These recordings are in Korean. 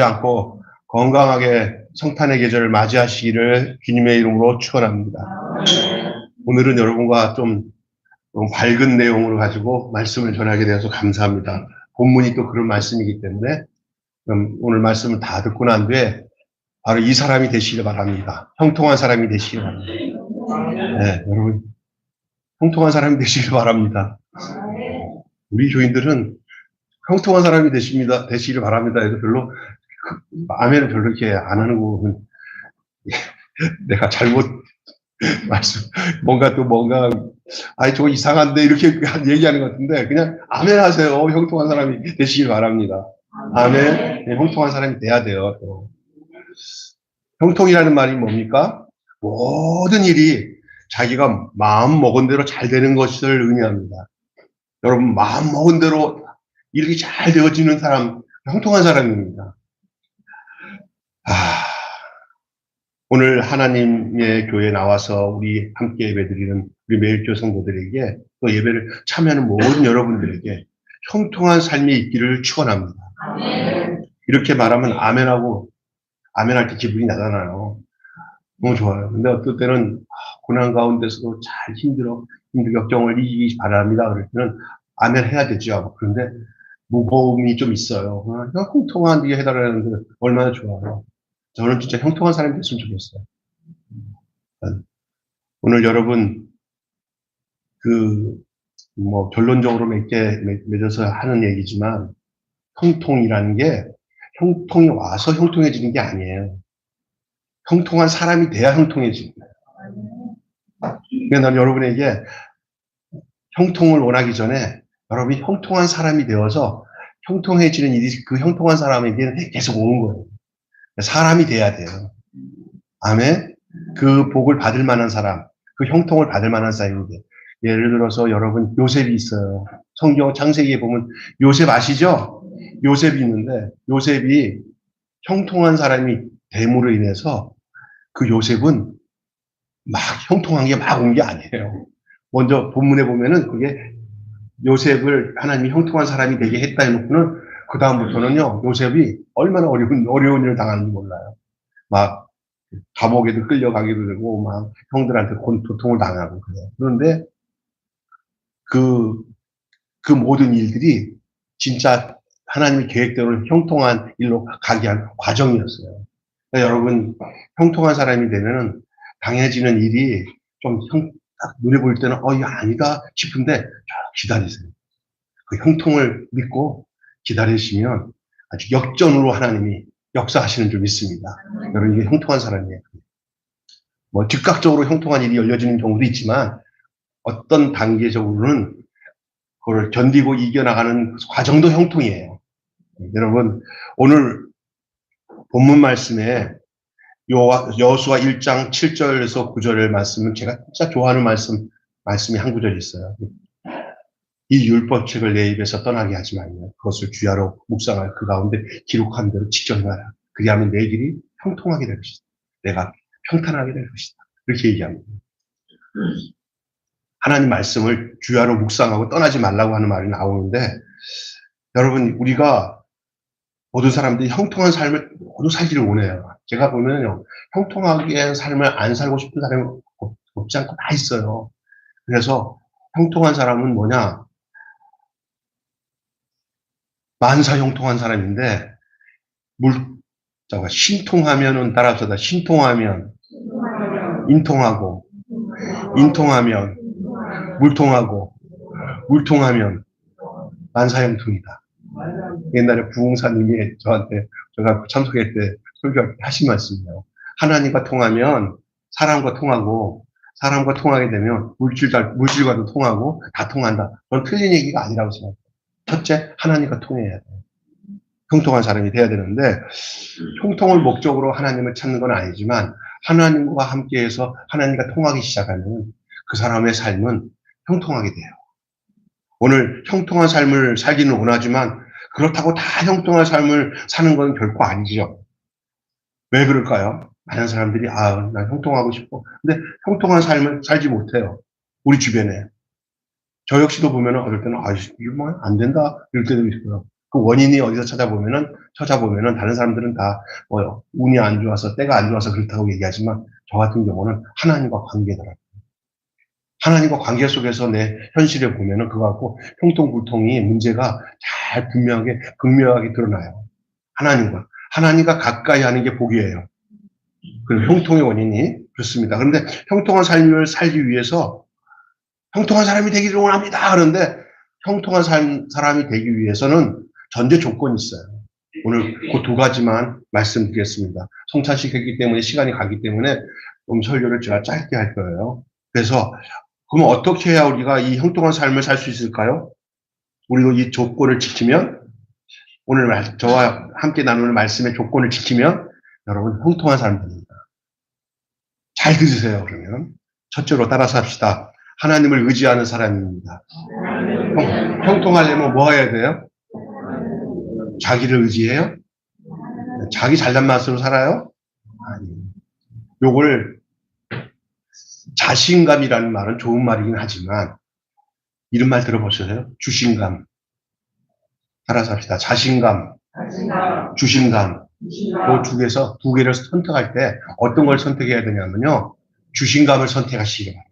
않고 건강하게 성탄의 계절을 맞이하시기를 주님의 이름으로 축원합니다. 오늘은 여러분과 좀 밝은 내용을 가지고 말씀을 전하게 되어서 감사합니다. 본문이 또 그런 말씀이기 때문에 오늘 말씀을 다 듣고 난 뒤에 바로 이 사람이 되시길 바랍니다. 형통한 사람이 되시길 바랍니다. 네, 여러분 형통한 사람이 되시길 바랍니다. 우리 교인들은 형통한 사람이 되시길 바랍니다. 해도 별로 아멘을 별로 이렇게 안 하는 거는 내가 잘못 뭔가 아니 저거 이상한데 이렇게 얘기하는 것 같은데 그냥 아멘 하세요. 형통한 사람이 되시길 바랍니다. 아멘. 네, 형통한 사람이 돼야 돼요. 또. 형통이라는 말이 뭡니까? 모든 일이 자기가 마음 먹은 대로 잘 되는 것을 의미합니다. 여러분 마음 먹은 대로 일이 잘 되어지는 사람 형통한 사람입니다. 오늘 하나님의 교회에 나와서 우리 함께 예배드리는 우리 매일교 성도들에게 또 예배를 참여하는 모든 여러분들에게 형통한 삶이 있기를 축원합니다. 이렇게 말하면 아멘할 때 기분이 나잖아요. 너무 좋아요. 근데 어떨 때는 고난 가운데서도 잘 역경을 이기기 바랍니다. 그럴 때는 아멘 해야 되죠. 그런데 무거움이 좀 있어요. 그냥 형통한 게 해달라는데 얼마나 좋아요. 저는 진짜 형통한 사람이 됐으면 좋겠어요. 오늘 여러분, 결론적으로 맺어서 하는 얘기지만, 형통이라는 게, 형통이 와서 형통해지는 게 아니에요. 형통한 사람이 돼야 형통해지는 거예요. 그러니까 난 여러분에게 형통을 원하기 전에, 여러분이 형통한 사람이 되어서 형통해지는 일이 그 형통한 사람에게 계속 오는 거예요. 사람이 돼야 돼요. 아멘? 그 복을 받을 만한 사람, 그 형통을 받을 만한 사람인데, 예를 들어서 여러분 요셉이 있어요. 성경 창세기에 보면 요셉 아시죠? 요셉이 있는데 요셉이 형통한 사람이 됨으로 인해서 그 요셉은 막 형통한 게 막 온 게 아니에요. 먼저 본문에 보면은 그게 요셉을 하나님이 형통한 사람이 되게 했다 해놓고는 그 다음부터는요 요셉이 얼마나 어려운 일을 당하는지 몰라요. 막 감옥에도 끌려가기도 되고 막 형들한테 고통을 당하고 그래요. 그런데 그 모든 일들이 진짜 하나님의 계획대로 형통한 일로 가게 한 과정이었어요. 그러니까 여러분 형통한 사람이 되면은 당해지는 일이 좀 딱 눈에 보일 때는 이거 아니다 싶은데 기다리세요. 그 형통을 믿고 기다리시면 아주 역전으로 하나님이 역사하시는 줄 믿습니다. 여러분 이게 형통한 사람이에요. 즉각적으로 형통한 일이 열려지는 경우도 있지만 어떤 단계적으로는 그걸 견디고 이겨나가는 과정도 형통이에요. 여러분 오늘 본문 말씀에 여호수아 1장 7절에서 9절의 말씀은 제가 진짜 좋아하는 말씀이 한 구절 있어요. 이 율법책을 내 입에서 떠나게 하지 말며 그것을 주야로 묵상하여 그 가운데 기록한 대로 지켜행하라. 그리하면 내 길이 형통하게 될 것이다. 내가 평탄하게 될 것이다. 이렇게 얘기합니다. 하나님 말씀을 주야로 묵상하고 떠나지 말라고 하는 말이 나오는데 여러분 우리가 모든 사람들이 형통한 삶을 모두 살기를 원해요. 제가 보면요 형통하게 삶을 안 살고 싶은 사람이 없지 않고 다 있어요. 그래서 형통한 사람은 뭐냐 만사 형통한 사람인데 신통하면은 따라서다 신통하면 인통하고 인통하면 물통하고 물통하면 만사형통이다. 옛날에 부흥사님이 제가 참석할 때 설교할 때 하신 말씀이에요. 하나님과 통하면 사람과 통하고 사람과 통하게 되면 물질과도 통하고 다 통한다. 그건 틀린 얘기가 아니라고 생각해요. 첫째, 하나님과 통해야 돼요. 형통한 사람이 돼야 되는데 형통을 목적으로 하나님을 찾는 건 아니지만 하나님과 함께해서 하나님과 통하기 시작하면 그 사람의 삶은 형통하게 돼요. 오늘 형통한 삶을 살기는 원하지만 그렇다고 다 형통한 삶을 사는 건 결코 아니죠. 왜 그럴까요? 많은 사람들이 난 형통하고 싶어. 근데 형통한 삶을 살지 못해요. 우리 주변에. 저 역시도 보면은 어떨 때는 이거 뭐 안 된다 이럴 때도 있고요. 그 원인이 어디서 찾아보면은 다른 사람들은 다 운이 안 좋아서 때가 안 좋아서 그렇다고 얘기하지만 저 같은 경우는 하나님과 관계더라고요. 하나님과 관계 속에서 내 현실을 보면은 그거 갖고 형통불통이 문제가 잘 분명하게 극명하게 드러나요. 하나님과 가까이 하는 게 복이에요. 그리고 형통의 원인이 그렇습니다. 그런데 형통한 삶을 살기 위해서 형통한 사람이 되기를 원합니다. 그런데 형통한 사람이 되기 위해서는 전제 조건이 있어요. 오늘 그 두 가지만 말씀드리겠습니다. 성찬식 했기 때문에 시간이 가기 때문에 설교를 제가 짧게 할 거예요. 그래서 그럼 어떻게 해야 우리가 이 형통한 삶을 살 수 있을까요? 우리도 이 조건을 지키면 오늘 저와 함께 나누는 말씀의 조건을 지키면 여러분 형통한 사람이 됩니다. 잘 들으세요. 그러면 첫째로 따라서 합시다. 하나님을 의지하는 사람입니다. 형통하려면 뭐 해야 돼요? 자기를 의지해요? 자기 잘난 맛으로 살아요? 아니요. 요걸 자신감이라는 말은 좋은 말이긴 하지만 이런 말 들어보셨어요? 주신감. 따라서 합시다. 자신감, 주신감. 그 중에서 두 개를 선택할 때 어떤 걸 선택해야 되냐면요. 주신감을 선택하시기 바랍니다.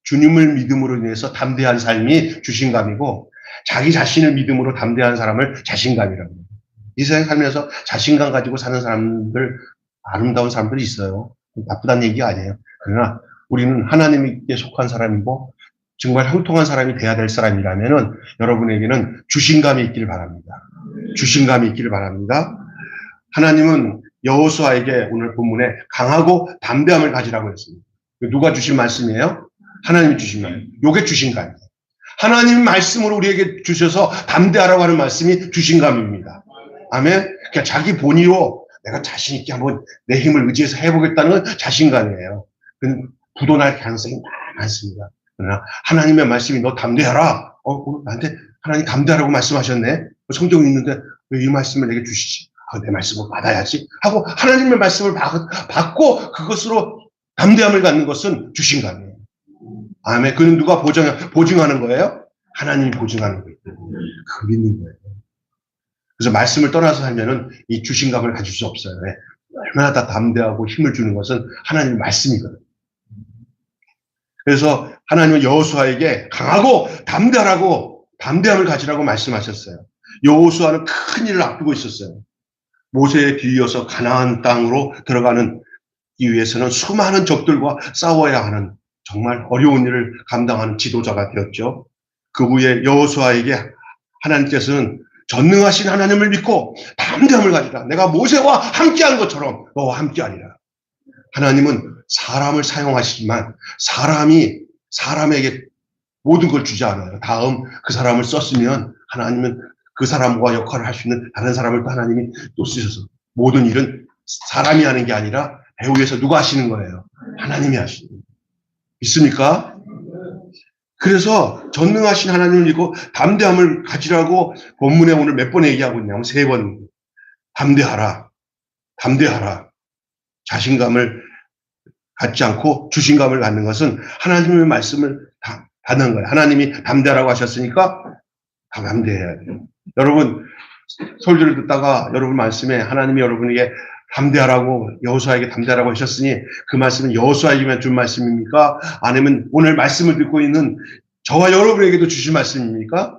주님을 믿음으로 인해서 담대한 삶이 주신감이고 자기 자신을 믿음으로 담대한 사람을 자신감이라고 합니다. 이 세상 살면서 자신감 가지고 사는 사람들, 아름다운 사람들이 있어요. 나쁘다는 얘기가 아니에요. 그러나 우리는 하나님께 속한 사람이고 정말 형통한 사람이 돼야 될 사람이라면은 여러분에게는 주신감이 있기를 바랍니다. 주신감이 있기를 바랍니다. 하나님은 여호수아에게 오늘 본문에 강하고 담대함을 가지라고 했습니다. 누가 주신 말씀이에요? 하나님이 주신 말이에요. 요게 주신감이에요. 하나님 말씀으로 우리에게 주셔서 담대하라고 하는 말씀이 주신감입니다. 아멘. 그러니까 자기 본의로 내가 자신 있게 한번 내 힘을 의지해서 해보겠다는 건 자신감이에요. 부도날 가능성이 많습니다. 그러나 하나님의 말씀이 너 담대하라. 오늘 나한테 하나님 담대하라고 말씀하셨네. 성경이 있는데 왜 이 말씀을 내게 주시지? 내 말씀을 받아야지 하고 하나님의 말씀을 받고 그것으로 담대함을 갖는 것은 주신감이에요. 아멘. 그는 누가 보증하는 거예요? 하나님이 보증하는 거예요. 그 믿는 거예요. 그래서 말씀을 떠나서 살면은 이 주신감을 가질 수 없어요. 얼마나 다 담대하고 힘을 주는 것은 하나님의 말씀이거든요. 그래서 하나님은 여호수아에게 강하고 담대하라고 담대함을 가지라고 말씀하셨어요. 여호수아는 큰 일을 앞두고 있었어요. 모세에 뒤이어서 가나안 땅으로 들어가는 이 위해서는 수많은 적들과 싸워야 하는 정말 어려운 일을 감당하는 지도자가 되었죠. 그 후에 여호수아에게 하나님께서는 전능하신 하나님을 믿고 담대함을 가지라. 내가 모세와 함께한 것처럼 너와 함께하리라. 하나님은 사람을 사용하시지만 사람에게 모든 걸 주지 않아요. 다음 그 사람을 썼으면 하나님은 그 사람과 역할을 할 수 있는 다른 사람을 또 하나님이 또 쓰셔서 모든 일은 사람이 하는 게 아니라 배후에서 누가 하시는 거예요? 하나님이 하시는 거예요. 믿습니까? 그래서 전능하신 하나님을 믿고 담대함을 가지라고 본문에 오늘 몇 번 얘기하고 있냐면 3번. 담대하라. 자신감을 갖지 않고 주신감을 갖는 것은 하나님의 말씀을 받는 거예요. 하나님이 담대하라고 하셨으니까 담대해야 돼요. 여러분 설교를 듣다가 여러분 말씀에 하나님이 여러분에게 담대하라고 여호수아에게 담대하라고 하셨으니 그 말씀은 여호수아에게만 준 말씀입니까? 아니면 오늘 말씀을 듣고 있는 저와 여러분에게도 주신 말씀입니까?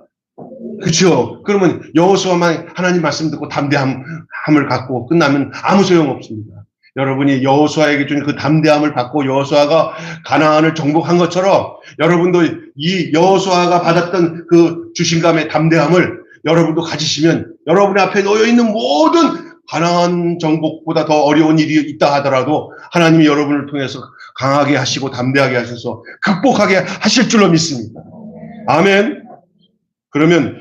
그렇죠? 그러면 여호수아만 하나님 말씀 듣고 담대함을 갖고 끝나면 아무 소용 없습니다. 여러분이 여호수아에게 준 그 담대함을 받고 여호수아가 가나안을 정복한 것처럼 여러분도 이 여호수아가 받았던 그 주신감의 담대함을 여러분도 가지시면 여러분의 앞에 놓여 있는 모든 가나안 정복보다 더 어려운 일이 있다 하더라도 하나님이 여러분을 통해서 강하게 하시고 담대하게 하셔서 극복하게 하실 줄로 믿습니다. 아멘. 그러면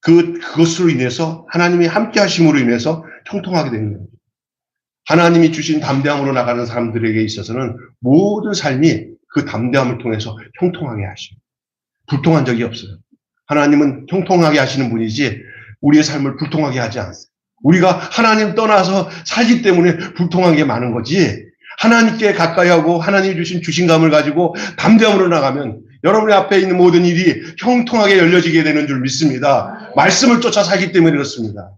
그것으로 인해서 하나님이 함께 하심으로 인해서 형통하게 되는 거예요. 하나님이 주신 담대함으로 나가는 사람들에게 있어서는 모든 삶이 그 담대함을 통해서 형통하게 하십니다. 불통한 적이 없어요. 하나님은 형통하게 하시는 분이지 우리의 삶을 불통하게 하지 않습니다. 우리가 하나님 떠나서 살기 때문에 불통한 게 많은 거지 하나님께 가까이 하고 하나님이 주신 주신감을 가지고 담대함으로 나가면 여러분의 앞에 있는 모든 일이 형통하게 열려지게 되는 줄 믿습니다. 말씀을 쫓아 살기 때문에 그렇습니다.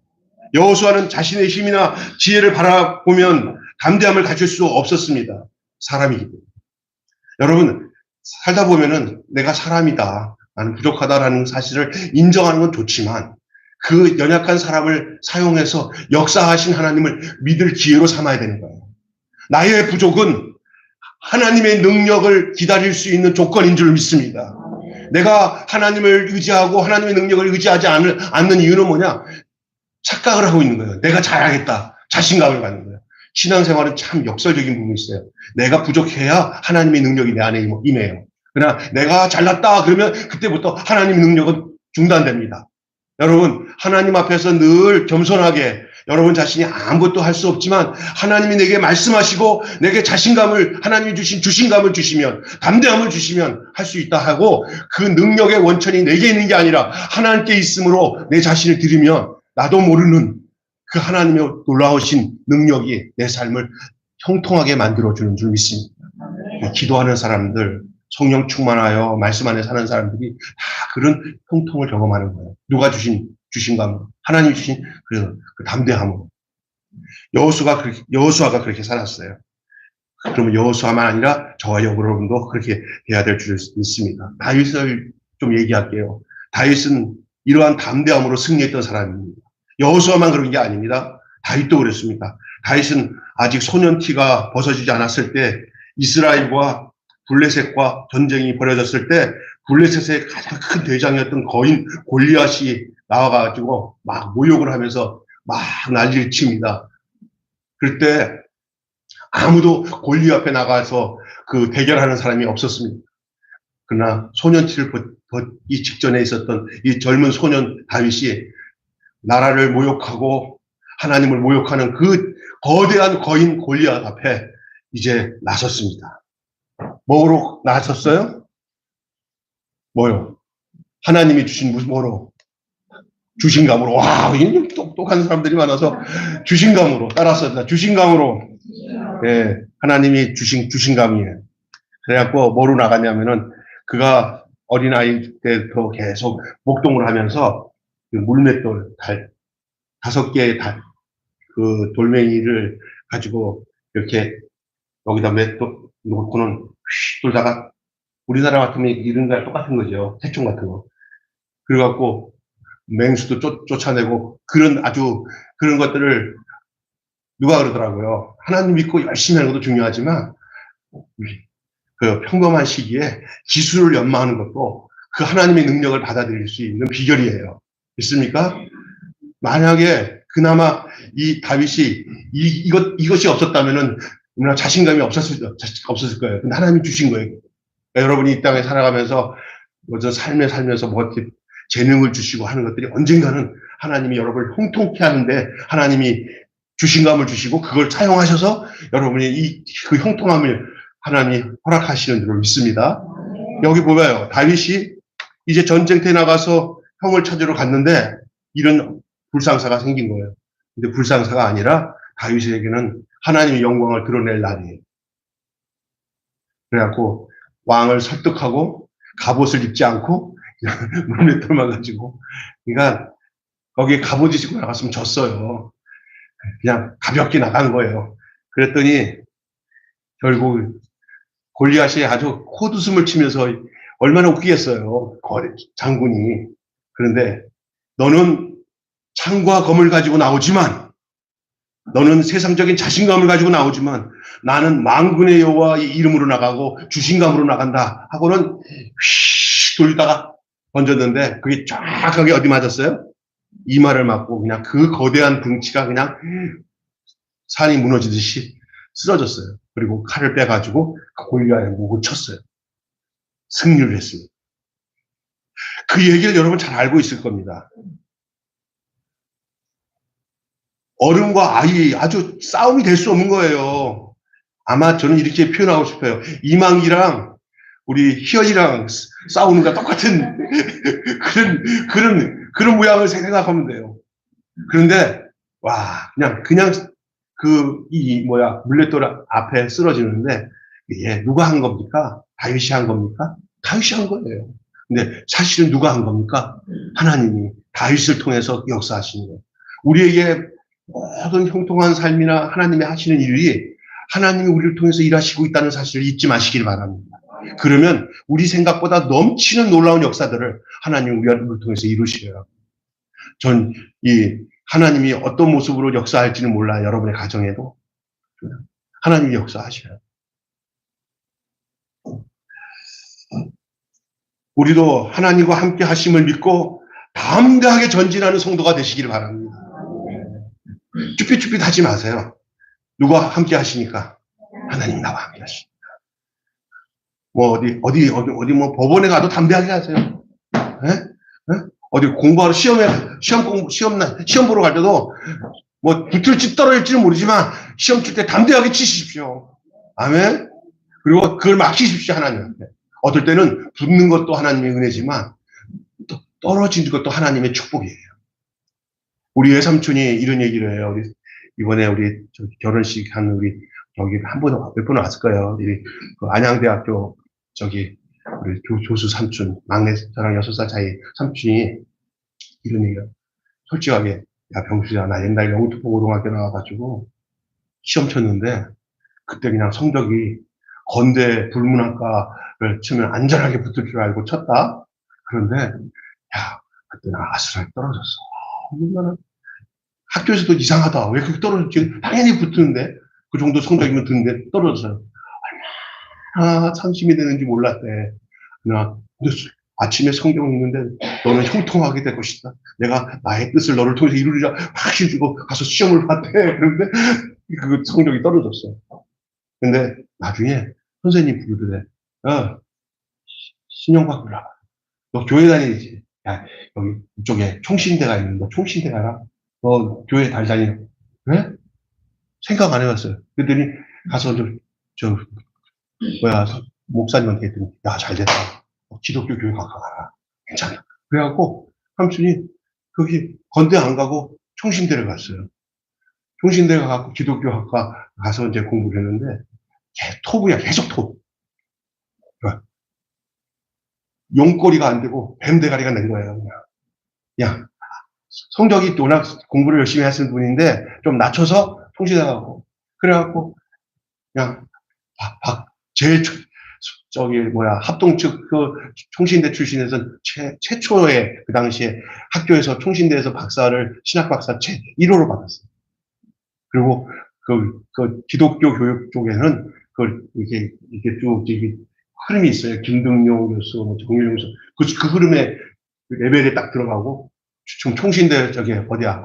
여호수아는 자신의 힘이나 지혜를 바라보면 담대함을 가질 수 없었습니다. 사람이기 때문에. 여러분, 살다 보면은 내가 사람이다, 나는 부족하다라는 사실을 인정하는 건 좋지만 그 연약한 사람을 사용해서 역사하신 하나님을 믿을 기회로 삼아야 되는 거예요. 나의 부족은 하나님의 능력을 기다릴 수 있는 조건인 줄 믿습니다. 내가 하나님을 의지하고 하나님의 능력을 의지하지 않는 이유는 뭐냐? 착각을 하고 있는 거예요. 내가 잘하겠다. 자신감을 갖는 거예요. 신앙생활은 참 역설적인 부분이 있어요. 내가 부족해야 하나님의 능력이 내 안에 임해요. 그러나 내가 잘났다 그러면 그때부터 하나님의 능력은 중단됩니다. 여러분, 하나님 앞에서 늘 겸손하게 여러분 자신이 아무것도 할 수 없지만 하나님이 내게 말씀하시고 내게 자신감을, 하나님이 주신 주신감을 주시면, 담대함을 주시면 할 수 있다 하고 그 능력의 원천이 내게 있는 게 아니라 하나님께 있으므로 내 자신을 드리면 나도 모르는 그 하나님의 놀라우신 능력이 내 삶을 형통하게 만들어주는 줄 믿습니다. 기도하는 사람들, 성령 충만하여 말씀 안에 사는 사람들이 다 그런 형통을 경험하는 거예요. 누가 주신 주신감으로, 하나님이 주신 그 담대함으로. 여호수아가 그렇게 살았어요. 그러면 여호수아만 아니라 저와 여러분도 그렇게 돼야 될 줄 믿습니다. 다윗을 좀 얘기할게요. 다윗은 이러한 담대함으로 승리했던 사람입니다. 여호수아만 그런 게 아닙니다. 다윗도 그랬습니다. 다윗은 아직 소년티가 벗어지지 않았을 때 이스라엘과 블레셋과 전쟁이 벌어졌을 때 블레셋의 가장 큰 대장이었던 거인 골리앗이 나와가지고 막 모욕을 하면서 막 난리를 칩니다. 그럴 때 아무도 골리앗 앞에 나가서 그 대결하는 사람이 없었습니다. 그러나 소년티를 벗기 직전에 있었던 이 젊은 소년 다윗이 나라를 모욕하고 하나님을 모욕하는 그 거대한 거인 골리앗 앞에 이제 나섰습니다. 뭐로 나섰어요? 뭐요? 하나님이 주신 뭐로? 주신감으로. 와, 똑똑한 사람들이 많아서 주신감으로 따랐습니다. 주신감으로. 예, 하나님이 주신 주신감이에요. 그래갖고 뭐로 나가냐면은 그가 어린아이 때부터 계속 목동을 하면서 그 물맷돌 달 5개의 그 돌멩이를 가지고 이렇게 여기다 맷돌 놓고는 휙 돌다가 우리나라 같으면 이런 거랑 똑같은 거죠. 새총 같은 거. 그래갖고 맹수도 쫓아내고 그런 것들을 누가 그러더라고요. 하나님 믿고 열심히 하는 것도 중요하지만 그 평범한 시기에 기술을 연마하는 것도 그 하나님의 능력을 받아들일 수 있는 비결이에요. 있습니까? 만약에 그나마 이 다윗이 이것이 없었다면은 자신감이 없었을 거예요. 근데 하나님이 주신 거예요. 그러니까 여러분이 이 땅에 살아가면서 먼저 삶에 살면서 뭐 이렇게 재능을 주시고 하는 것들이 언젠가는 하나님이 여러분을 형통케 하는데 하나님이 주신감을 주시고 그걸 사용하셔서 여러분이 그 형통함을 하나님이 허락하시는 줄로 믿습니다. 여기 보면요. 다윗이 이제 전쟁터에 나가서 형을 찾으러 갔는데 이런 불상사가 생긴 거예요. 근데 불상사가 아니라 다윗에게는 하나님의 영광을 드러낼 날이에요. 그래갖고 왕을 설득하고 갑옷을 입지 않고 물맷돌만 가지고, 그러니까 거기에 갑옷 입고 나갔으면 졌어요. 그냥 가볍게 나간 거예요. 그랬더니 결국 골리앗이 아주 콧웃음을 치면서 얼마나 웃기겠어요. 장군이. 그런데 너는 창과 검을 가지고 나오지만, 너는 세상적인 자신감을 가지고 나오지만 나는 만군의 여호와의 이름으로 나가고 주신감으로 나간다 하고는 휙 돌다가 던졌는데 그게 정확하게 어디 맞았어요? 이마를 맞고 그냥 그 거대한 덩치가 그냥 산이 무너지듯이 쓰러졌어요. 그리고 칼을 빼가지고 골리앗의 목을 쳤어요. 승리를 했습니다. 그 얘기를 여러분 잘 알고 있을 겁니다. 어른과 아이 아주 싸움이 될 수 없는 거예요. 아마 저는 이렇게 표현하고 싶어요. 이망기랑 우리 희연이랑 싸우는 거 똑같은 그런 모양을 생각하면 돼요. 그런데 그냥 물맷돌 앞에 쓰러지는데 이게 누가 한 겁니까? 다윗이 한 겁니까? 다윗이 한 거예요. 근데 사실은 누가 한 겁니까? 하나님이 다윗을 통해서 역사하시는 거예요. 우리에게 모든 형통한 삶이나 하나님이 하시는 일이 하나님이 우리를 통해서 일하시고 있다는 사실을 잊지 마시길 바랍니다. 그러면 우리 생각보다 넘치는 놀라운 역사들을 하나님이 우리를 통해서 이루셔요. 전 이 하나님이 어떤 모습으로 역사할지는 몰라요. 여러분의 가정에도 하나님이 역사하셔요. 우리도 하나님과 함께 하심을 믿고 담대하게 전진하는 성도가 되시기를 바랍니다. 쭈삣쭈삣 하지 마세요. 누가 함께 하시니까? 하나님 나와 함께 하십니다. 뭐 어디 뭐 법원에 가도 담대하게 하세요. 어디 공부하러 시험 보러 갈 때도 뭐 붙을지 떨어질지는 모르지만 시험 칠 때 담대하게 치십시오. 아멘. 그리고 그걸 맡기십시오 하나님한테. 어떨 때는 붙는 것도 하나님의 은혜지만 또 떨어지는 것도 하나님의 축복이에요. 우리 외삼촌이 이런 얘기를 해요. 이번에 우리 결혼식 한 우리 여기 몇 번 왔을 거예요. 그 안양대학교 우리 교수 삼촌, 막내 저랑 6살 차이 삼촌이 이런 얘기를 솔직하게, 야 병수야, 나 옛날에 영등포고등학교 나와가지고 시험 쳤는데 그때 그냥 성적이 건대 불문학과를 치면 안전하게 붙을 줄 알고 쳤다. 그런데 야 그때 나 아슬하게 떨어졌어. 얼마나 학교에서도 이상하다. 왜 그렇게 떨어졌지? 당연히 붙는데 그 정도 성적이면 듣는데 떨어졌어요. 얼마나 상심이 되는지 몰랐대. 근데 아침에 성경 읽는데 너는 형통하게 될 것이다. 내가 나의 뜻을 너를 통해서 이루리라 확실히 주고 가서 시험을 봤대. 그런데 그 성적이 떨어졌어. 근데 나중에 선생님 부르더래. 신영박 불러봐. 너 교회 다니지? 야, 여기 이쪽에 총신대가 있는데, 총신대 가라? 너 교회 다니는, 그래? 생각 안 해봤어요. 그랬더니 가서 목사님한테 했더니, 야, 잘 됐다. 기독교 교회 가라. 괜찮아. 그래갖고, 삼촌이 거기 건대 안 가고 총신대를 갔어요. 총신대 가고 기독교 학과 가서 이제 공부를 했는데, 토부야, 계속 토. 용꼬리가 안 되고 뱀대가리가 낸 거예요. 그냥 성적이 워낙 공부를 열심히 하시는 분인데 좀 낮춰서 총신대 가고 그래갖고 그냥 제일 합동 측 그 총신대 출신에서 최초의 그 당시에 학교에서 총신대에서 박사를 신학 박사 1호로 받았어요. 그리고 그 기독교 교육 쪽에는 이게 쭉 흐름이 있어요. 김등용 교수, 정일용 교수. 그 흐름에 레벨에 딱 들어가고, 지금 총신대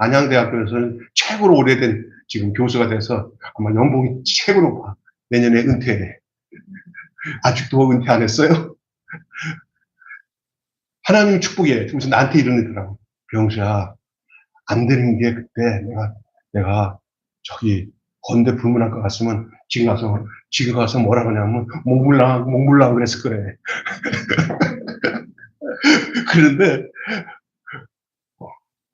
안양대학교에서는 최고로 오래된 지금 교수가 돼서 아마 연봉이 최고로 높아. 내년에 은퇴해. 아직도 은퇴 안 했어요? 하나님의 축복이에요. 그래서 나한테 이런 애더라고. 병수야, 안 되는 게 그때 내가 건대 불문학과 갔으면 지금 가서 뭐라 그러냐면 몽블랑 그랬을 거래. 그런데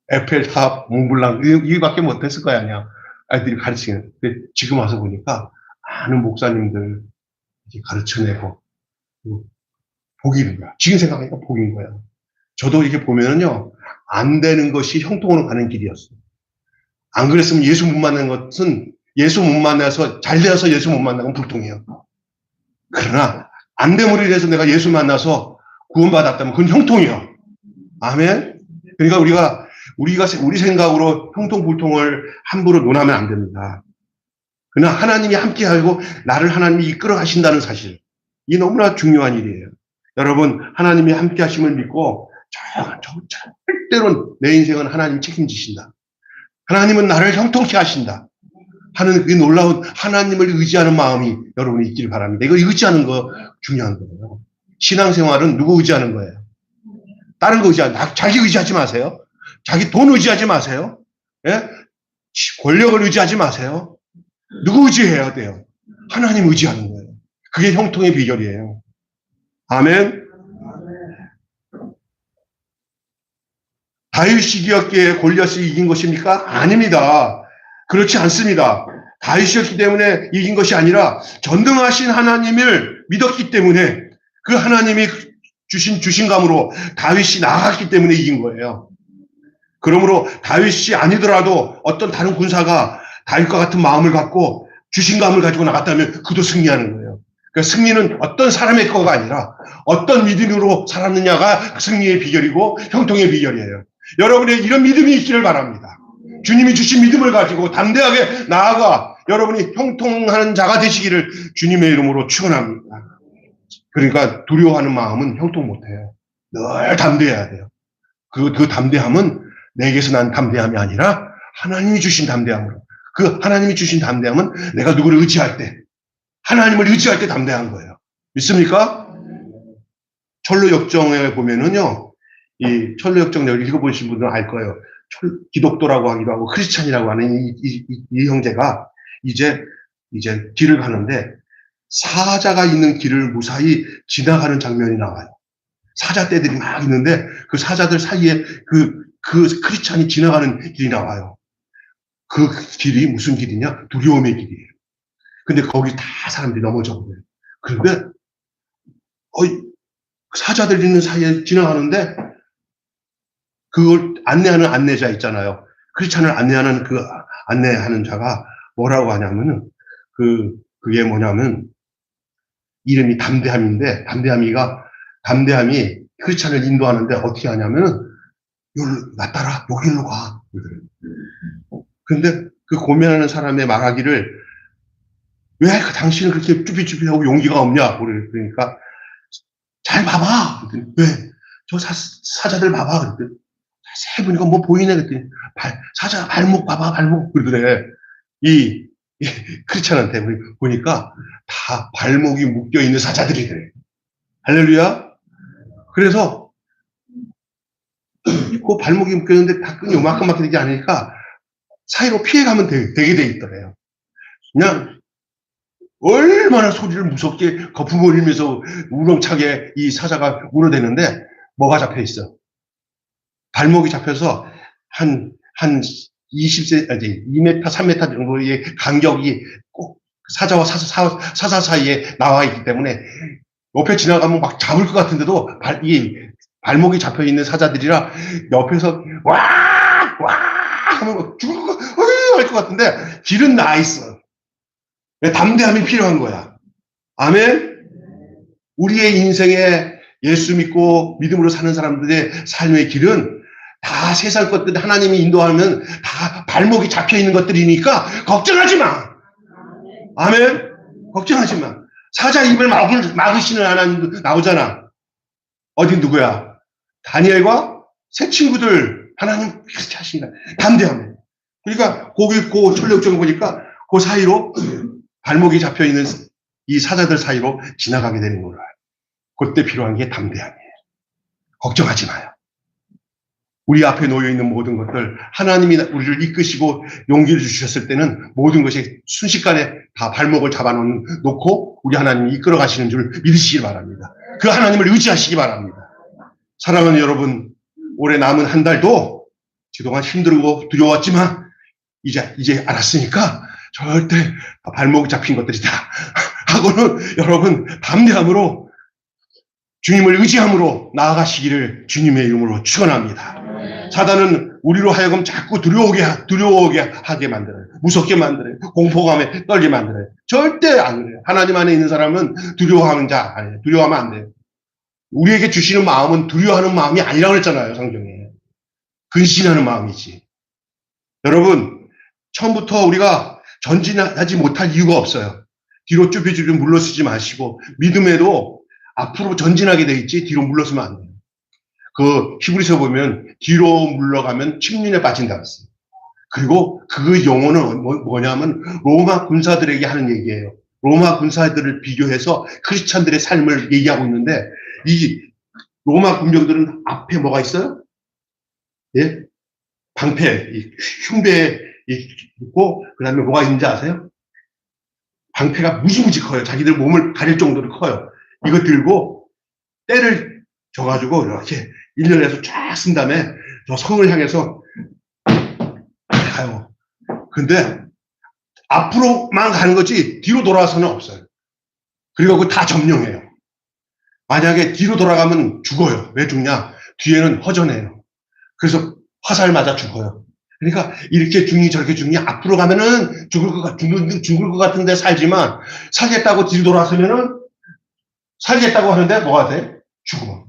에펠탑, 몽블랑 이거밖에 못했을 거야 아니야. 아이들이 가르치는. 근데 지금 와서 보니까 많은 목사님들 가르쳐내고 복인 거야. 지금 생각하니까 복인 거야. 저도 이렇게 보면은요, 안 되는 것이 형통으로 가는 길이었어요. 안 그랬으면 예수 못 만난 것은 예수 못 만나서 잘 되어서 예수 못 만나면 불통이에요. 그러나 안 됨으로 인해서 내가 예수 만나서 구원받았다면 그건 형통이에요. 아멘. 그러니까 우리 생각으로 형통 불통을 함부로 논하면 안 됩니다. 그러나 하나님이 함께하고 나를 하나님이 이끌어 가신다는 사실, 이 너무나 중요한 일이에요. 여러분, 하나님이 함께하심을 믿고 절대로 내 인생은 하나님 책임지신다. 하나님은 나를 형통케 하신다 하는 그 놀라운 하나님을 의지하는 마음이 여러분이 있기를 바랍니다. 이거 의지하는 거 중요한 거예요. 신앙생활은 누구 의지하는 거예요? 다른 거 자기 의지하지 마세요. 자기 돈 의지하지 마세요. 예? 권력을 의지하지 마세요. 누구 의지해야 돼요? 하나님 의지하는 거예요. 그게 형통의 비결이에요. 아멘. 다윗이 이겼기에 골리앗이 이긴 것입니까? 아닙니다. 그렇지 않습니다. 다윗이었기 때문에 이긴 것이 아니라 전능하신 하나님을 믿었기 때문에 그 하나님이 주신감으로 다윗이 나아갔기 때문에 이긴 거예요. 그러므로 다윗이 아니더라도 어떤 다른 군사가 다윗과 같은 마음을 갖고 주신감을 가지고 나갔다면 그도 승리하는 거예요. 그러니까 승리는 어떤 사람의 거가 아니라 어떤 믿음으로 살았느냐가 승리의 비결이고 형통의 비결이에요. 여러분의 이런 믿음이 있기를 바랍니다. 주님이 주신 믿음을 가지고 담대하게 나아가 여러분이 형통하는 자가 되시기를 주님의 이름으로 축원합니다. 그러니까 두려워하는 마음은 형통 못해요. 늘 담대해야 돼요. 그 담대함은 내게서 난 담대함이 아니라 하나님이 주신 담대함으로. 그 하나님이 주신 담대함은 내가 누구를 의지할 때, 하나님을 의지할 때 담대한 거예요. 믿습니까? 철로역정에 보면은요, 이 철로역정 내가 읽어보신 분들은 알 거예요. 기독도라고 하기도 하고 크리스찬이라고 하는 이 형제가 이제 길을 가는데 사자가 있는 길을 무사히 지나가는 장면이 나와요. 사자떼들이 막 있는데 그 사자들 사이에 그 크리스찬이 지나가는 길이 나와요. 그 길이 무슨 길이냐? 두려움의 길이에요. 근데 거기 다 사람들이 넘어져 버려요. 그런데 사자들 있는 사이에 지나가는데 그걸 안내하는 안내자 있잖아요. 크리스찬을 안내하는 그 안내하는 자가 뭐라고 하냐면은 그게 뭐냐면 이름이 담대함인데 담대함이 크리스찬을 인도하는데 어떻게 하냐면은 나 따라 여기로 가. 근데 그 고민하는 사람의 말하기를 왜 당신은 그렇게 쭈비쭈비하고 용기가 없냐? 그러니까 잘 봐봐. 왜? 저 사자들 봐봐. 그랬더니 세 보니까 뭐 보이네. 그랬더니 사자 발목 봐봐, 발목. 그러더래. 이 크리스찬한테 보니까 다 발목이 묶여있는 사자들이래. 할렐루야. 그래서 그 발목이 묶여있는데 다 끈이 요만큼밖에 되지 않으니까 사이로 피해가면 되게 돼 있더래요. 그냥 얼마나 소리를 무섭게 거품을 흘리면서 우렁차게 이 사자가 울어대는데 뭐가 잡혀 있어? 발목이 잡혀서 한 20cm, 2m, 3m 정도의 간격이 꼭 사자와 사자 사이에 나와 있기 때문에 옆에 지나가면 막 잡을 것 같은데도 이 발목이 잡혀 있는 사자들이라 옆에서 와 하면 죽을 것 같은데 길은 나 있어. 담대함이 필요한 거야. 아멘. 우리의 인생에 예수 믿고 믿음으로 사는 사람들의 삶의 길은 다 세상 것들 하나님이 인도하면 다 발목이 잡혀 있는 것들이니까 걱정하지 마. 아멘. 걱정하지 마. 사자 입을 막으시는 하나님도 나오잖아. 어디 누구야? 다니엘과 새 친구들 하나님 그렇게 하신다. 담대함에. 그러니까 거기 철력정을 보니까 그 사이로 발목이 잡혀 있는 이 사자들 사이로 지나가게 되는 거라. 그때 필요한 게 담대함이에요. 걱정하지 마요. 우리 앞에 놓여 있는 모든 것들 하나님이 우리를 이끄시고 용기를 주셨을 때는 모든 것이 순식간에 다 발목을 잡아놓고 우리 하나님이 이끌어 가시는 줄 믿으시기 바랍니다. 그 하나님을 의지하시기 바랍니다. 사랑하는 여러분, 올해 남은 한 달도 그동안 힘들고 두려웠지만 이제 알았으니까 절대 발목이 잡힌 것들이다 하고는 여러분 담대함으로 주님을 의지함으로 나아가시기를 주님의 이름으로 축원합니다. 사단은 우리로 하여금 자꾸 두려워하게 하게 만들어요. 무섭게 만들어요. 공포감에 떨게 만들어요. 절대 안 그래요. 하나님 안에 있는 사람은 두려워하는 자 아니에요. 두려워하면 안 돼요. 우리에게 주시는 마음은 두려워하는 마음이 아니라고 했잖아요. 성경에. 근신하는 마음이지. 여러분, 처음부터 우리가 전진하지 못할 이유가 없어요. 뒤로 쭈비쭈비 물러서지 마시고 믿음에도 앞으로 전진하게 돼 있지 뒤로 물러서면 안 돼요. 그 히브리서 보면 뒤로 물러가면 침륜에 빠진다고 했어요. 그리고 그 용어는 뭐냐면 로마 군사들에게 하는 얘기예요. 로마 군사들을 비교해서 크리스찬들의 삶을 얘기하고 있는데 이 로마 군병들은 앞에 뭐가 있어요? 예? 방패, 흉배 있고 그다음에 뭐가 있는지 아세요? 방패가 무지무지 커요. 자기들 몸을 가릴 정도로 커요. 이거 들고 때를 줘가지고 이렇게 일렬에서 쫙 쓴 다음에 저 성을 향해서 가요. 근데 앞으로만 가는 거지 뒤로 돌아서는 없어요. 그리고 그거 다 점령해요. 만약에 뒤로 돌아가면 죽어요. 왜 죽냐? 뒤에는 허전해요. 그래서 화살 맞아 죽어요. 그러니까 이렇게 죽니 저렇게 죽니 앞으로 가면은 죽을 것 같은데 살지만 살겠다고 뒤로 돌아서면은 살겠다고 하는데 뭐가 돼? 죽어.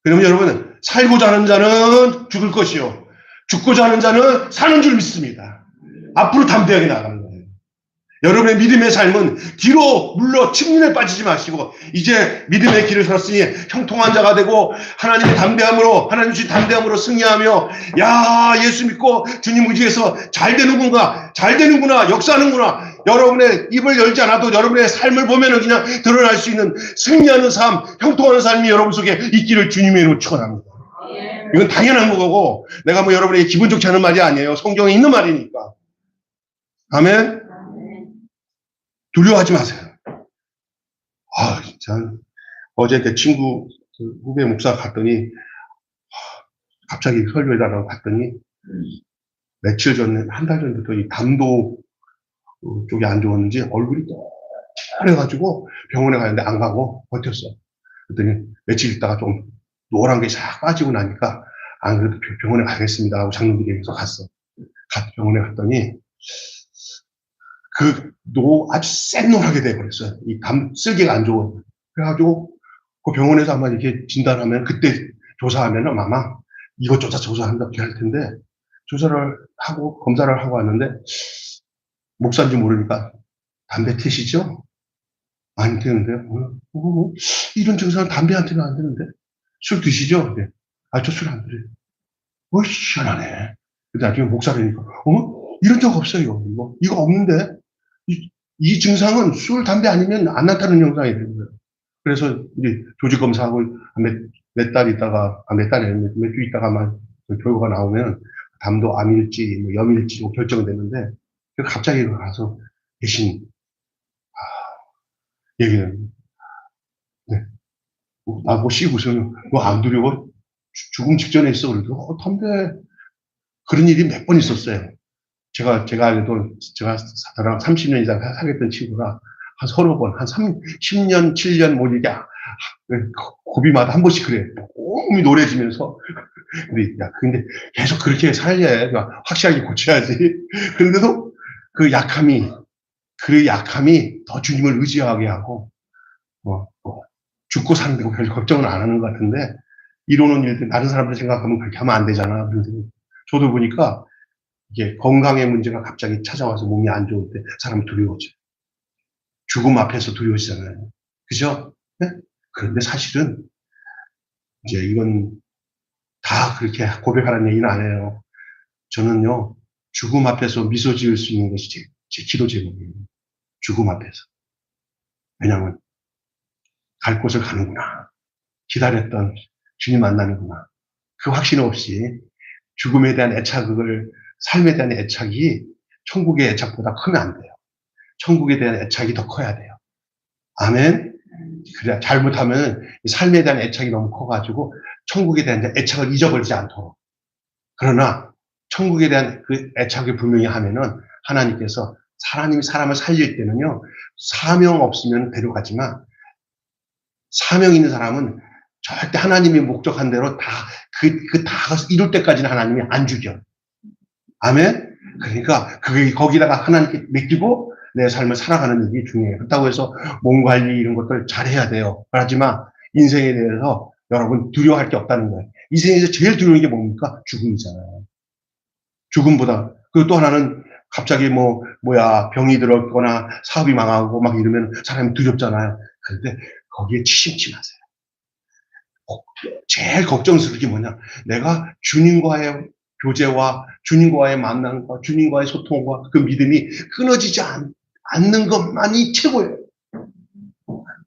그러면 여러분 살고자 하는 자는 죽을 것이요. 죽고자 하는 자는 사는 줄 믿습니다. 앞으로 담대하게 나가는 거예요. 여러분의 믿음의 삶은 뒤로 물러 측면에 빠지지 마시고 이제 믿음의 길을 섰으니 형통한 자가 되고 하나님의 담대함으로 하나님 주신 담대함으로 승리하며 야 예수 믿고 주님 의지해서 잘 되는구나 역사하는구나 여러분의 입을 열지 않아도 여러분의 삶을 보면은 그냥 드러날 수 있는 승리하는 삶 형통하는 삶이 여러분 속에 있기를 주님의 이름으로 축원합니다. 이건 당연한 거고 내가 뭐 여러분에게 기분 좋게 하는 말이 아니에요. 성경에 있는 말이니까. 아멘. 두려워하지 마세요. 아, 진짜. 어제 내 친구, 후배 목사 갔더니, 갑자기 설교해달라고 갔더니, 며칠 전에, 한 달 전부터 이 담도 쪽이 안 좋았는지 얼굴이 빨개가지고 병원에 가는데 안 가고 버텼어. 그랬더니 며칠 있다가 좀 노란 게 싹 빠지고 나니까, 안 그래도 병원에 가겠습니다 하고 장로들이 해서 갔어. 병원에 갔더니, 아주 샛노랗게 돼버렸어요. 이 쓸개가 안 좋아. 그래가지고, 그 병원에서 아마 이렇게 진단하면, 그때 조사하면은 아마 이것조차 조사한다고 할 텐데, 조사를 하고, 검사를 하고 왔는데, 목사인지 모르니까, 담배 태시죠? 안 태우는데요? 이런 증상은 담배 안 태우면 안 되는데? 술 드시죠? 네. 아, 저 술 안 드려요. 시원하네. 근데 나중에 목사라니까, 이런 적 없어요. 이거 없는데? 이 증상은 술, 담배 아니면 안 나타나는 현상이 되는 거예요. 그래서 이제 조직 검사하고 몇 달 있다가, 몇 주 있다가만 결과가 나오면 담도 암일지, 뭐 염일지 결정되는데, 갑자기 가서 대신, 얘기는, 네. 나보고 씩 웃으면, 너 안 두려워? 죽음 직전에 있어. 그래도, 담배, 그런 일이 몇 번 있었어요. 제가 알기도 제가 사람 30년 이상 사귀었던 친구가 한 서너 번, 한 10년, 7년 뭐 이게 고비마다 한 번씩 그래. 몸이 노래지면서. 근데 계속 그렇게 살려. 확실하게 고쳐야지. 그런데도 그 약함이 더 주님을 의지하게 하고, 죽고 사는 데고 별 걱정은 안 하는 것 같은데, 이러는 일들, 다른 사람들 생각하면 그렇게 하면 안 되잖아. 그런데 저도 보니까 이게 건강의 문제가 갑자기 찾아와서 몸이 안 좋을 때 사람이 두려워져요. 죽음 앞에서 두려워지잖아요. 그죠? 네? 그런데 사실은 이제 이건 다 그렇게 고백하라는 얘기는 안 해요. 저는요, 죽음 앞에서 미소 지을 수 있는 것이 제 기도 제목이에요. 죽음 앞에서. 왜냐하면 갈 곳을 가는구나. 기다렸던 주님 만나는구나. 그 확신 없이 죽음에 대한 삶에 대한 애착이 천국의 애착보다 크면 안 돼요. 천국에 대한 애착이 더 커야 돼요. 아멘. 그래 잘못하면 삶에 대한 애착이 너무 커가지고 천국에 대한 애착을 잊어버리지 않도록. 그러나 천국에 대한 그 애착을 분명히 하면은 하나님께서 하나님이 사람을 살릴 때는요 사명 없으면 데려가지만 사명 있는 사람은 절대 하나님이 목적한 대로 다 이룰 때까지는 하나님이 안 죽여. 아멘? 그러니까, 거기다가 하나님께 맡기고 내 삶을 살아가는 일이 중요해요. 그렇다고 해서 몸 관리 이런 것들 잘 해야 돼요. 하지만 인생에 대해서 여러분 두려워할 게 없다는 거예요. 인생에서 제일 두려운 게 뭡니까? 죽음이잖아요. 죽음보다. 그리고 또 하나는 갑자기 병이 들었거나 사업이 망하고 막 이러면 사람이 두렵잖아요. 그런데 거기에 치심치 마세요. 제일 걱정스러운 게 뭐냐? 내가 주님과의 교제와 주님과의 만남과 주님과의 소통과 그 믿음이 끊어지지 않는 것만이 최고예요.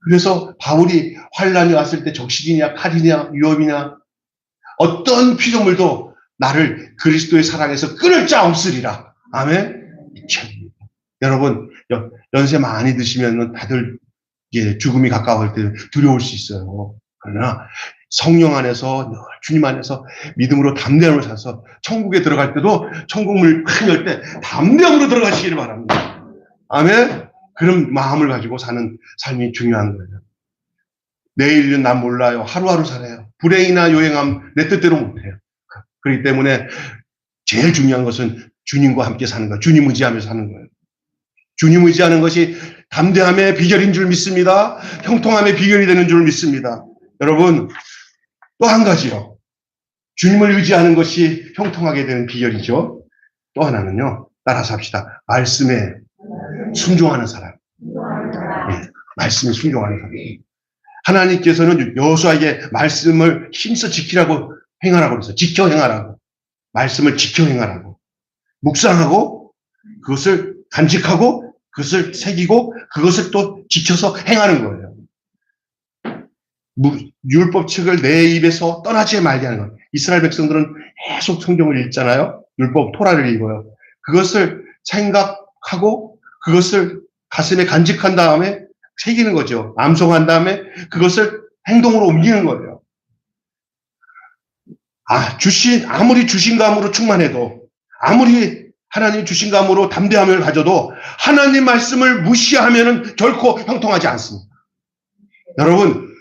그래서 바울이 환란이 왔을 때 적신이냐 칼이냐 위협이냐 어떤 피조물도 나를 그리스도의 사랑에서 끊을 자 없으리라. 아멘. 여러분 연세 많이 드시면 다들 죽음이 가까울 때 두려울 수 있어요. 그러나 성령 안에서 주님 안에서 믿음으로 담대함을 사서 천국에 들어갈 때도 천국 문을 팍 열 때 담대함으로 들어가시기를 바랍니다. 아멘. 그런 마음을 가지고 사는 삶이 중요한 거예요. 내일은 난 몰라요. 하루하루 살아요. 불행이나 요행함 내 뜻대로 못해요. 그렇기 때문에 제일 중요한 것은 주님과 함께 사는 거예요. 주님 의지하면서 사는 거예요. 주님 의지하는 것이 담대함의 비결인 줄 믿습니다. 형통함의 비결이 되는 줄 믿습니다. 여러분, 또 한 가지요. 주님을 의지하는 것이 형통하게 되는 비결이죠. 또 하나는요. 따라서 합시다. 말씀에 순종하는 사람. 네, 말씀에 순종하는 사람. 하나님께서는 여호수아에게 말씀을 힘써 지키라고 행하라고 그랬어요. 지켜 행하라고. 말씀을 지켜 행하라고. 묵상하고 그것을 간직하고 그것을 새기고 그것을 또 지켜서 행하는 거예요. 율법책을 내 입에서 떠나지 말게 하는 거예요. 이스라엘 백성들은 계속 성경을 읽잖아요. 율법 토라를 읽어요. 그것을 생각하고 그것을 가슴에 간직한 다음에 새기는 거죠. 암송한 다음에 그것을 행동으로 옮기는 거예요. 아무리 주신감으로 충만해도, 아무리 하나님 주신감으로 담대함을 가져도 하나님 말씀을 무시하면은 결코 형통하지 않습니다. 여러분,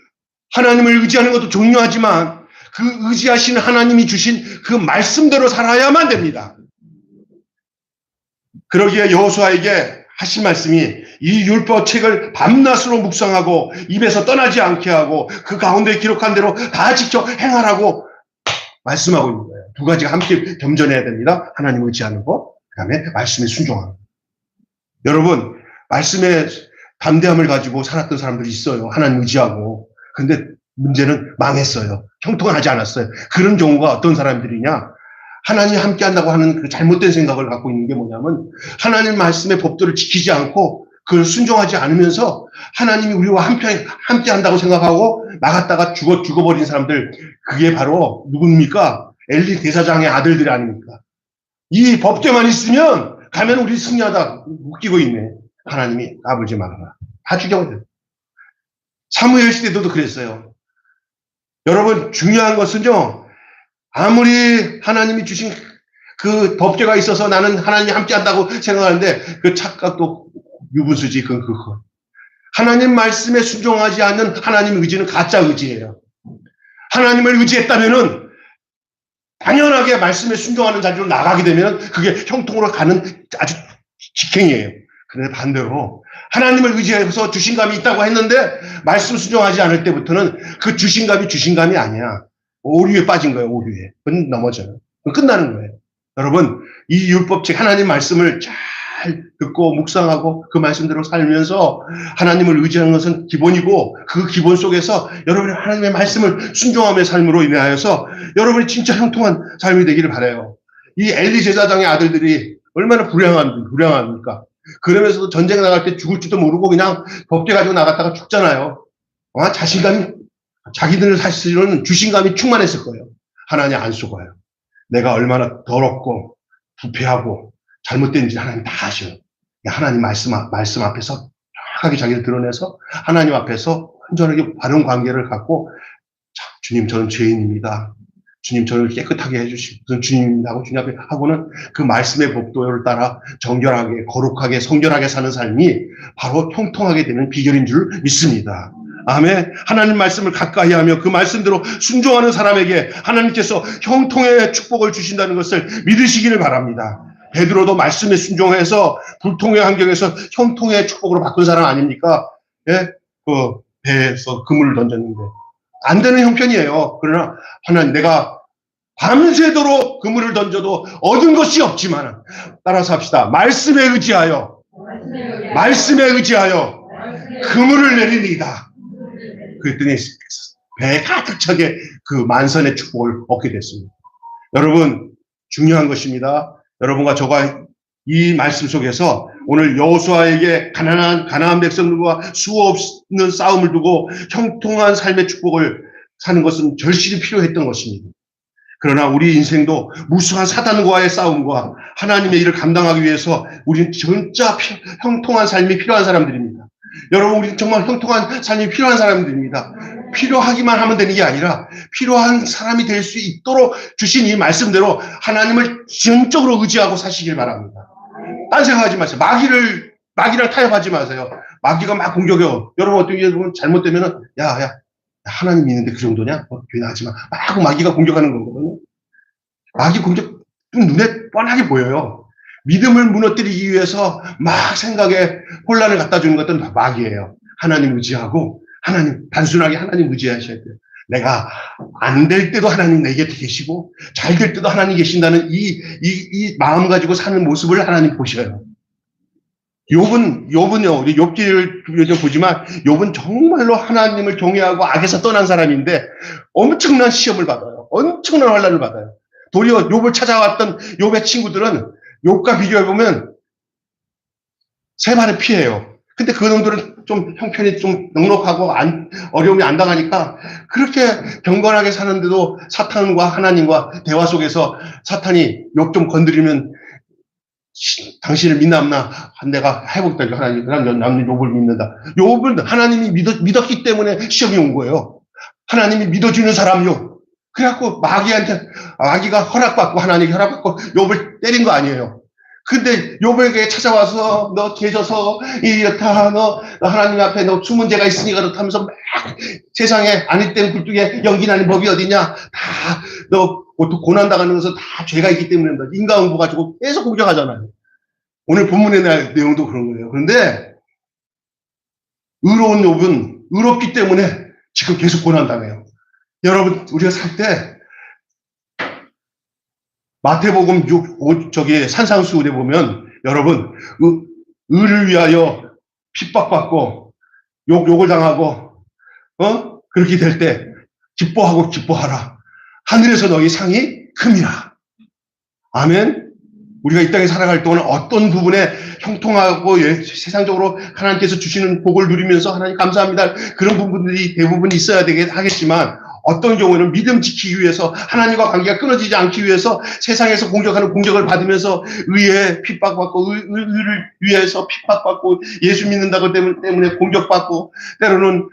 하나님을 의지하는 것도 중요하지만 그 의지하시는 하나님이 주신 그 말씀대로 살아야만 됩니다. 그러기에 여호수아에게 하신 말씀이 이 율법책을 밤낮으로 묵상하고 입에서 떠나지 않게 하고 그 가운데 기록한 대로 다 지켜 행하라고 말씀하고 있는 거예요. 두 가지가 함께 겸전해야 됩니다. 하나님 의지하는 것, 그 다음에 말씀에 순종하는 것. 여러분, 말씀에 담대함을 가지고 살았던 사람들이 있어요. 하나님 의지하고. 근데 문제는 망했어요. 형통하지 않았어요. 그런 경우가 어떤 사람들이냐? 하나님 함께 한다고 하는 그 잘못된 생각을 갖고 있는 게 뭐냐면 하나님 말씀의 법도를 지키지 않고 그걸 순종하지 않으면서 하나님이 우리와 함께 한다고 생각하고 나갔다가 죽어버린 사람들, 그게 바로 누굽니까? 엘리 대사장의 아들들이 아닙니까? 이 법대만 있으면 가면 우리 승리하다 웃기고 있네. 하나님이 까불지 말아라. 다 죽여버려요. 사무엘 시대도 그랬어요. 여러분, 중요한 것은요, 아무리 하나님이 주신 그 법궤가 있어서 나는 하나님이 함께 한다고 생각하는데 그 착각도 유분수지. 그거. 하나님 말씀에 순종하지 않는 하나님 의지는 가짜 의지예요. 하나님을 의지했다면은 당연하게 말씀에 순종하는 자리로 나가게 되면 그게 형통으로 가는 아주 직행이에요. 그런데 반대로 하나님을 의지해서 주신감이 있다고 했는데 말씀 순종하지 않을 때부터는 그 주신감이 아니야. 오류에 빠진 거예요. 오류에. 그건 넘어져요. 그건 끝나는 거예요. 여러분, 이 율법책 하나님 말씀을 잘 듣고 묵상하고 그 말씀대로 살면서 하나님을 의지하는 것은 기본이고 그 기본 속에서 여러분이 하나님의 말씀을 순종함의 삶으로 인하여서 여러분이 진짜 형통한 삶이 되기를 바라요. 이 엘리 제사장의 아들들이 얼마나 불량합니까? 그러면서도 전쟁 나갈 때 죽을 줄도 모르고 그냥 법궤 가지고 나갔다가 죽잖아요. 자신감이, 자기들 사실은 주신감이 충만했을 거예요. 하나님 안 속아요. 내가 얼마나 더럽고 부패하고 잘못된지 하나님 다 아셔요. 하나님 말씀 앞에서 정확하게 자기를 드러내서 하나님 앞에서 온전하게 바른 관계를 갖고, 자, 주님 저는 죄인입니다. 주님 저를 깨끗하게 해주시고 무슨 주님입니다 하고 주님 앞에 하고는 그 말씀의 법도를 따라 정결하게 거룩하게 성결하게 사는 삶이 바로 형통하게 되는 비결인 줄 믿습니다. 아멘. 하나님 말씀을 가까이 하며 그 말씀대로 순종하는 사람에게 하나님께서 형통의 축복을 주신다는 것을 믿으시기를 바랍니다. 베드로도 말씀에 순종해서 불통의 환경에서 형통의 축복으로 바꾼 사람 아닙니까? 예? 그 배에서 그물을 던졌는데 안 되는 형편이에요. 그러나 하나님, 내가 밤새도록 그물을 던져도 얻은 것이 없지만, 따라서 합시다. 말씀에 의지하여 그물을 내리니이다. 그랬더니 배에 가득 차게 그 만선의 축복을 얻게 됐습니다. 여러분, 중요한 것입니다. 여러분과 저가 이 말씀 속에서 오늘 여호수아에게 가나안 백성들과 수없는 싸움을 두고 형통한 삶의 축복을 사는 것은 절실히 필요했던 것입니다. 그러나 우리 인생도 무수한 사단과의 싸움과 하나님의 일을 감당하기 위해서 우리는 진짜 형통한 삶이 필요한 사람들입니다. 여러분, 우리는 정말 형통한 삶이 필요한 사람들입니다. 필요하기만 하면 되는 게 아니라 필요한 사람이 될 수 있도록 주신 이 말씀대로 하나님을 지형적으로 의지하고 사시길 바랍니다. 딴 생각하지 마세요. 마귀랑 타협하지 마세요. 마귀가 막 공격해요. 여러분, 어떻게 여러분 잘못되면은 야 하나님 믿는데 그 정도냐? 교회 하지 마. 막 마귀가 공격하는 거거든요. 마귀 공격 눈에 뻔하게 보여요. 믿음을 무너뜨리기 위해서 막 생각에 혼란을 갖다 주는 것들은 마귀예요. 하나님 의지하고 단순하게 하나님 의지하셔야 돼요. 내가 안 될 때도 하나님 내게 계시고 잘 될 때도 하나님 계신다는 이 마음 가지고 사는 모습을 하나님 보셔요. 욥은요, 우리 욥기를 보지만 욥은 정말로 하나님을 경외하고 악에서 떠난 사람인데 엄청난 시험을 받아요. 엄청난 환난을 받아요. 도리어 욥을 찾아왔던 욥의 친구들은 욥과 비교해보면 세 발을 피해요. 근데 그 놈들은 좀 형편이 좀 넉넉하고 어려움이 안 당하니까 그렇게 경건하게 사는데도 사탄과 하나님과 대화 속에서 사탄이 욥 좀 건드리면 당신을 믿나없나 내가 해보겠다. 하나님, 나는 욥을 믿는다. 욥을 하나님이 믿었기 때문에 시험이 온 거예요. 하나님이 믿어주는 사람 욥. 그래갖고 마귀가 허락받고 하나님이 허락받고 욥을 때린 거 아니에요. 근데 욥에게 찾아와서 너 죄져서 이렇다, 너 하나님 앞에 너 수문제가 있으니까 그렇다면서 막 세상에 아닐 땐 굴뚝에 연기 나는 법이 어디냐, 다 너 고난 당하는 것은 다 죄가 있기 때문에 인과응보 가지고 계속 공격하잖아요. 오늘 본문의 내용도 그런 거예요. 그런데 의로운 욥은 의롭기 때문에 지금 계속 고난 당해요. 여러분, 우리가 살 때 마태복음 6, 산상수훈에 보면 여러분 의를 위하여 핍박받고 욕을 당하고 그렇게 될 때 기뻐하라. 하늘에서 너희 상이 큼이라. 아멘. 우리가 이 땅에 살아갈 동안 어떤 부분에 형통하고 세상적으로 하나님께서 주시는 복을 누리면서 하나님 감사합니다. 그런 부분들이 대부분 있어야 하겠지만 어떤 경우에는 믿음 지키기 위해서 하나님과 관계가 끊어지지 않기 위해서 세상에서 공격하는 공격을 받으면서 의에 핍박받고 의를 위해서 핍박받고 예수 믿는다고 때문에 공격받고 때로는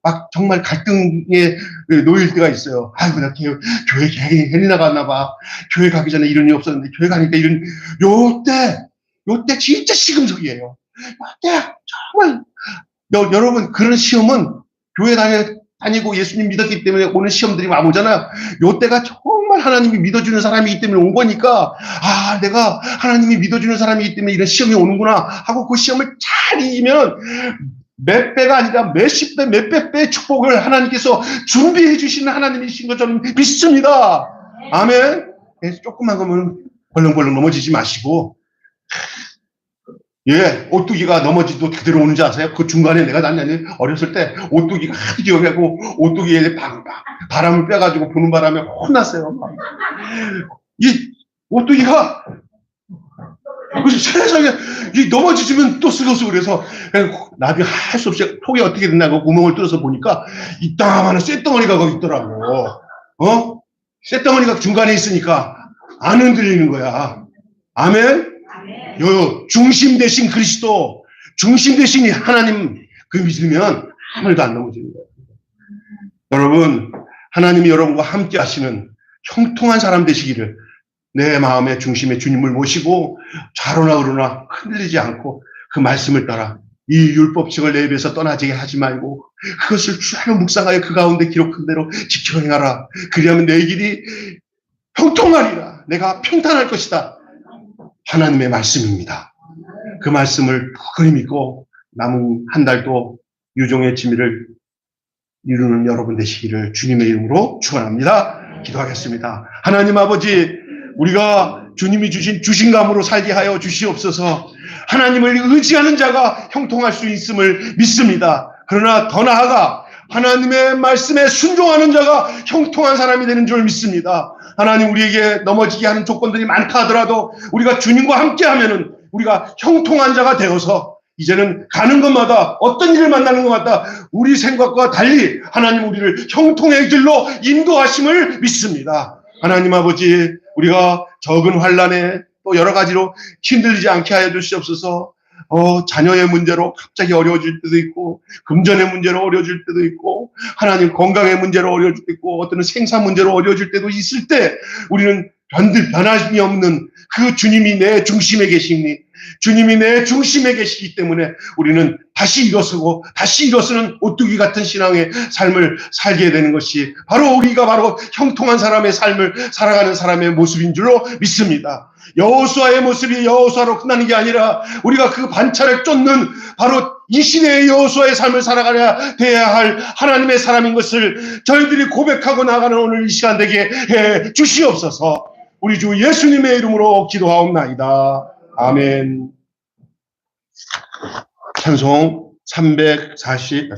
막 정말 갈등에 놓일 때가 있어요. 아이고 나 교회 괜히 나갔나 봐. 교회 가기 전에 이런 일이 없었는데 교회 가니까 요때 진짜 시금석이에요. 요때 정말 여러분 그런 시험은 교회 다니고 예수님 믿었기 때문에 오는 시험들이 와보잖아요. 요때가 정말 하나님이 믿어주는 사람이기 때문에 온 거니까 내가 하나님이 믿어주는 사람이기 때문에 이런 시험이 오는구나 하고 그 시험을 잘 이기면 몇 배가 아니라 몇십 배, 몇백 배의 축복을 하나님께서 준비해 주시는 하나님이신 것 저는 믿습니다. 아멘. 조그만 거면 벌렁벌렁 넘어지지 마시고 오뚜기가 넘어지도 그대로 오는지 아세요? 그 중간에 내가 어렸을 때 오뚜기가 하도 기억하고 오뚜기에 바람을 빼가지고 부는 바람에 혼났어요. 이 오뚜기가 세상에 넘어지면 또 쓰러서 나중에 할 수 없이 속이 어떻게 됐나고 구멍을 뚫어서 보니까 이따만한 쇳덩어리가 거기 있더라고. 쇳덩어리가 중간에 있으니까 안 흔들리는 거야. 아멘. 중심 대신 그리스도, 중심 대신 하나님 그 믿으면 아무 일도 안 넘어지는 거예요. 여러분, 하나님이 여러분과 함께 하시는 형통한 사람 되시기를 내 마음의 중심에 주님을 모시고 좌로나 우로나 흔들리지 않고 그 말씀을 따라 이 율법칙을 내 입에서 떠나지게 하지 말고 그것을 주야로 묵상하여 그 가운데 기록한 대로 지켜 행하라. 그리하면 내 길이 형통하리라. 내가 평탄할 것이다. 하나님의 말씀입니다. 그 말씀을 푹 믿고 남은 한 달도 유종의 지미를 이루는 여러분 되시기를 주님의 이름으로 축원합니다. 기도하겠습니다. 하나님 아버지, 우리가 주님이 주신 주신감으로 살게 하여 주시옵소서. 하나님을 의지하는 자가 형통할 수 있음을 믿습니다. 그러나 더 나아가 하나님의 말씀에 순종하는 자가 형통한 사람이 되는 줄 믿습니다. 하나님, 우리에게 넘어지게 하는 조건들이 많다 하더라도 우리가 주님과 함께 하면은 우리가 형통한 자가 되어서 이제는 가는 것마다 어떤 일을 만나는 것마다 우리 생각과 달리 하나님 우리를 형통의 길로 인도하심을 믿습니다. 하나님 아버지, 우리가 적은 환난에 또 여러 가지로 힘들지 않게 하여 주시옵소서. 자녀의 문제로 갑자기 어려워질 때도 있고, 금전의 문제로 어려워질 때도 있고, 하나님 건강의 문제로 어려워질 때도 있고, 어떤 생산 문제로 어려워질 때도 있을 때, 우리는 변함이 없는 그 주님이 내 중심에 계시니, 주님이 내 중심에 계시기 때문에 우리는 다시 일어서고 다시 일어서는 오뚜기 같은 신앙의 삶을 살게 되는 것이 우리가 바로 형통한 사람의 삶을 살아가는 사람의 모습인 줄로 믿습니다. 여호수아의 모습이 여호수아로 끝나는 게 아니라 우리가 그 반차를 쫓는 바로 이 시대의 여호수아의 삶을 살아가야 돼야 할 하나님의 사람인 것을 저희들이 고백하고 나가는 오늘 이 시간 되게 해 주시옵소서. 우리 주 예수님의 이름으로 기도하옵나이다. 아멘. 찬송 340